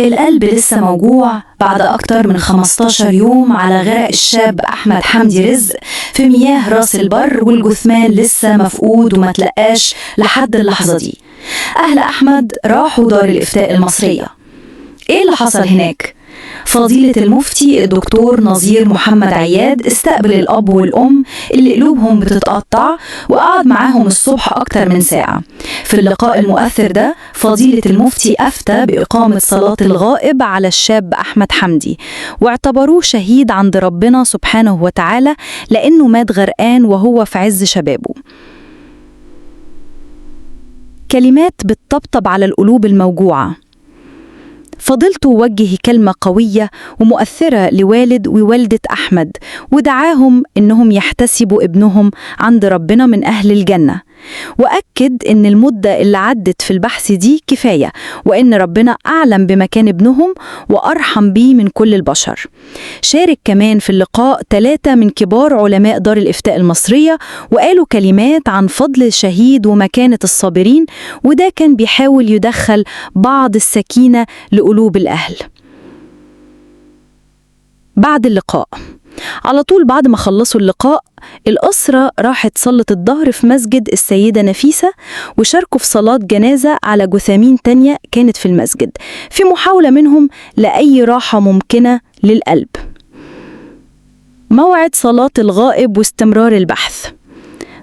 القلب لسه موجوع بعد أكتر من 15 يوم على غرق الشاب أحمد حمدي رزق في مياه راس البر، والجثمان لسه مفقود وما تلقاش لحد اللحظة دي. أهل أحمد راحوا دار الإفتاء المصرية. إيه اللي حصل هناك؟ فضيلة المفتي الدكتور نظير محمد عياد استقبل الأب والأم اللي قلوبهم بتتقطع وقعد معاهم الصبح أكتر من ساعة. في اللقاء المؤثر ده فضيلة المفتي أفتى بإقامة صلاة الغائب على الشاب أحمد حمدي، واعتبروه شهيد عند ربنا سبحانه وتعالى لأنه مات غرقان وهو في عز شبابه. كلمات بتطبطب على القلوب الموجوعة. فضلته وجه كلمة قوية ومؤثرة لوالد ووالدة أحمد، ودعاهم إنهم يحتسبوا ابنهم عند ربنا من أهل الجنة، وأكد إن المدة اللي عدت في البحث دي كفاية، وإن ربنا أعلم بمكان ابنهم وأرحم بيه من كل البشر. شارك كمان في اللقاء 3 من كبار علماء دار الإفتاء المصرية، وقالوا كلمات عن فضل الشهيد ومكانة الصابرين، وده كان بيحاول يدخل بعض السكينة لقلوب الأهل. بعد اللقاء على طول، بعد ما خلصوا اللقاء، الأسرة راحت صلت الظهر في مسجد السيدة نفيسة، وشاركوا في صلاة جنازة على جثامين تانية كانت في المسجد، في محاولة منهم لأي راحة ممكنة للقلب. موعد صلاة الغائب واستمرار البحث.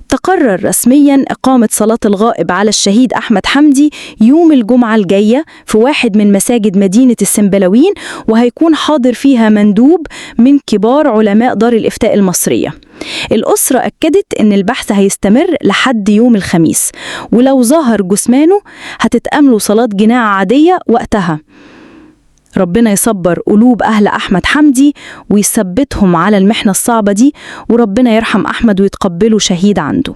تقرر رسمياً إقامة صلاة الغائب على الشهيد أحمد حمدي يوم الجمعة الجاية في واحد من مساجد مدينة السنبلاوين، وهيكون حاضر فيها مندوب من كبار علماء دار الإفتاء المصرية. الأسرة أكدت إن البحث هيستمر لحد يوم الخميس، ولو ظهر جثمانه هتتأملوا صلاة جناعة عادية وقتها. ربنا يصبر قلوب أهل أحمد حمدي ويثبتهم على المحنة الصعبة دي، وربنا يرحم أحمد ويتقبله شهيد عنده.